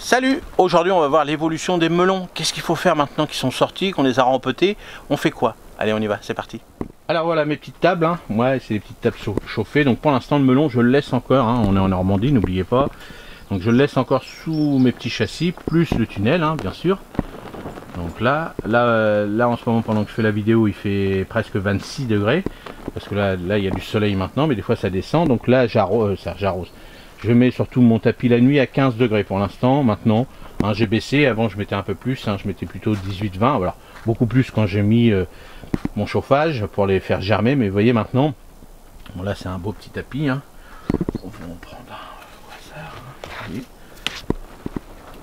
Salut! Aujourd'hui on va voir l'évolution des melons. Qu'est-ce qu'il faut faire maintenant qu'ils sont sortis, qu'on les a rempotés? On fait quoi? Allez, on y va, c'est parti. Alors voilà mes petites tables, hein. Ouais, c'est des petites tables chauffées. Donc pour l'instant le melon je le laisse encore, hein. On est en Normandie, n'oubliez pas. Donc je le laisse encore sous mes petits châssis, plus le tunnel, hein, bien sûr. Donc là en ce moment pendant que je fais la vidéo il fait presque 26 degrés. Parce que là il y a du soleil maintenant, mais des fois ça descend. Donc là j'arrose. Je mets surtout mon tapis la nuit à 15 degrés pour l'instant. Maintenant, hein, j'ai baissé. Avant, je mettais un peu plus. Hein, je mettais plutôt 18-20. Voilà, beaucoup plus quand j'ai mis mon chauffage pour les faire germer. Mais vous voyez maintenant, bon, là c'est un beau petit tapis. Hein. On va en prendre un.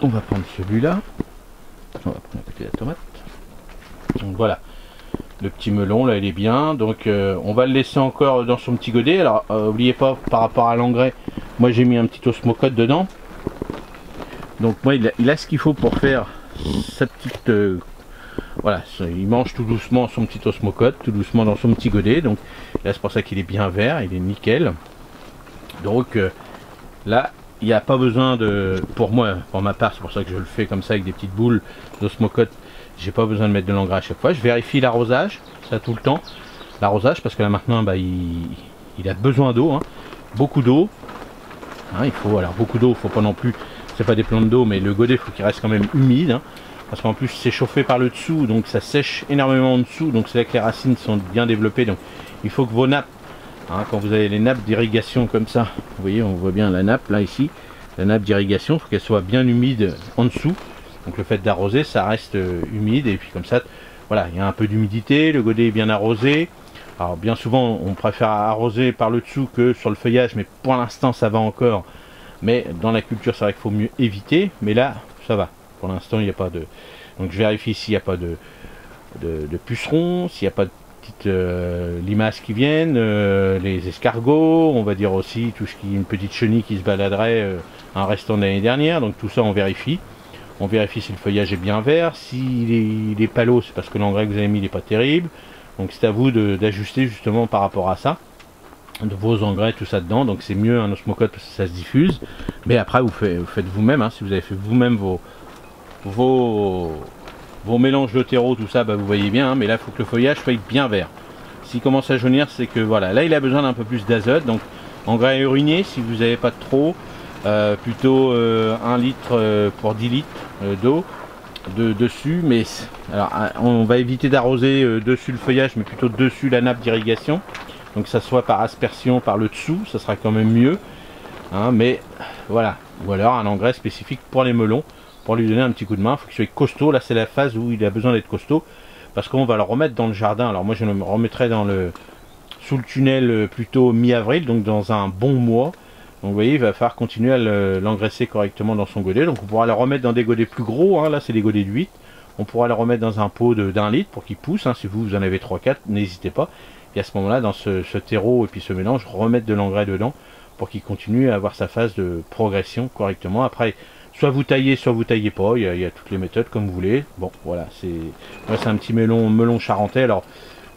On va prendre celui-là. On va prendre à côté de la tomate. Donc voilà. Le petit melon là il est bien, donc on va le laisser encore dans son petit godet. Alors n'oubliez pas par rapport à l'engrais, moi j'ai mis un petit osmocote dedans, donc moi il a ce qu'il faut pour faire sa petite voilà, il mange tout doucement son petit osmocote, tout doucement dans son petit godet. Donc là c'est pour ça qu'il est bien vert, il est nickel. Donc là il n'y a pas besoin de, pour moi, pour ma part, c'est pour ça que je le fais comme ça avec des petites boules d'osmocote. J'ai pas besoin de mettre de l'engrais à chaque fois. Je vérifie l'arrosage, ça tout le temps. L'arrosage, parce que là maintenant, bah, il a besoin d'eau, hein. Beaucoup d'eau. Hein, il faut, alors beaucoup d'eau, il faut pas non plus, c'est pas des plantes d'eau, mais le godet, il faut qu'il reste quand même humide. Hein, parce qu'en plus, c'est chauffé par le dessous, donc ça sèche énormément en dessous. Donc c'est là que les racines sont bien développées. Donc il faut que vos nappes, hein, quand vous avez les nappes d'irrigation comme ça, vous voyez, on voit bien la nappe là ici, la nappe d'irrigation, il faut qu'elle soit bien humide en dessous. Donc le fait d'arroser, ça reste humide, et puis comme ça, voilà, il y a un peu d'humidité, le godet est bien arrosé. Alors bien souvent, on préfère arroser par le dessous que sur le feuillage, mais pour l'instant, ça va encore. Mais dans la culture, c'est vrai qu'il faut mieux éviter, mais là, ça va. Pour l'instant, il n'y a pas de... Donc je vérifie s'il n'y a pas de pucerons, s'il n'y a pas de petites limaces qui viennent, les escargots, on va dire aussi tout ce qui est une petite chenille qui se baladerait, un restant de l'année dernière. Donc tout ça, on vérifie. On vérifie si le feuillage est bien vert. S'il est palo, c'est parce que l'engrais que vous avez mis n'est pas terrible. Donc c'est à vous d'ajuster justement par rapport à ça, de vos engrais, tout ça dedans. Donc c'est mieux un osmocote parce que ça se diffuse. Mais après vous faites vous-même, hein, si vous avez fait vous-même vos mélanges de terreau, tout ça, bah, vous voyez bien. Hein, mais là il faut que le feuillage soit bien vert. S'il commence à jaunir, c'est que voilà, là il a besoin d'un peu plus d'azote. Donc engrais urinier, si vous n'avez pas de trop. Plutôt 1 litre pour 10 litres d'eau dessus, mais alors on va éviter d'arroser dessus le feuillage, mais plutôt dessus la nappe d'irrigation, donc ça soit par aspersion par le dessous, ça sera quand même mieux, hein, mais voilà, ou alors un engrais spécifique pour les melons pour lui donner un petit coup de main. Il faut qu'il soit costaud. Là c'est la phase où il a besoin d'être costaud, parce qu'on va le remettre dans le jardin. Alors moi je le remettrai sous le tunnel plutôt mi-avril, donc dans un bon mois. Donc vous voyez, il va falloir continuer à l'engraisser correctement dans son godet. Donc on pourra le remettre dans des godets plus gros, hein. Là c'est des godets de 8. On pourra le remettre dans un pot d'1 litre pour qu'il pousse, hein. Si vous en avez 3-4, n'hésitez pas. Et à ce moment-là, dans ce terreau et puis ce mélange, remettre de l'engrais dedans pour qu'il continue à avoir sa phase de progression correctement. Après, soit vous taillez pas, il y a toutes les méthodes comme vous voulez. Bon voilà, c'est un petit melon charentais. Alors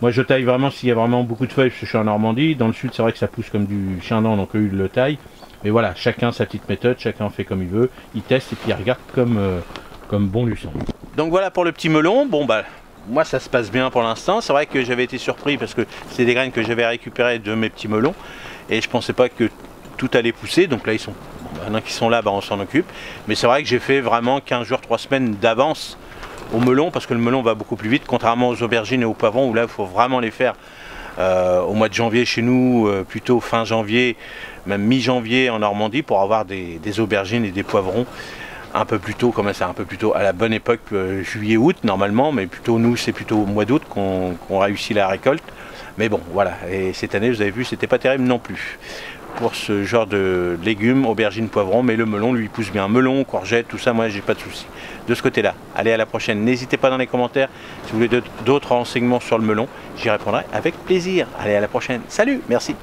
moi je taille vraiment s'il y a vraiment beaucoup de feuilles, parce que je suis en Normandie. Dans le sud c'est vrai que ça pousse comme du chien-dent, donc eux ils le taillent. Mais voilà, chacun sa petite méthode, chacun fait comme il veut. Il teste et puis il regarde comme bon lui semble. Donc voilà pour le petit melon. Bon bah moi ça se passe bien pour l'instant. C'est vrai que j'avais été surpris parce que c'est des graines que j'avais récupérées de mes petits melons. Et je pensais pas que tout allait pousser. Donc là ils sont, maintenant qu'ils sont là, bah, on s'en occupe. Mais c'est vrai que j'ai fait vraiment 15 jours, 3 semaines d'avance au melon, parce que le melon va beaucoup plus vite, contrairement aux aubergines et aux poivrons où là il faut vraiment les faire au mois de janvier chez nous, plutôt fin janvier, même mi-janvier en Normandie, pour avoir des aubergines et des poivrons un peu plus tôt, comme c'est un peu plus tôt à la bonne époque, juillet-août normalement, mais plutôt nous c'est plutôt au mois d'août qu'on réussit la récolte. Mais bon voilà, et cette année vous avez vu c'était pas terrible non plus pour ce genre de légumes, aubergines, poivrons, mais le melon lui pousse bien. Melon, courgette, tout ça, moi j'ai pas de souci de ce côté là. Allez, à la prochaine, n'hésitez pas dans les commentaires si vous voulez d'autres renseignements sur le melon, j'y répondrai avec plaisir. Allez, à la prochaine, salut, merci.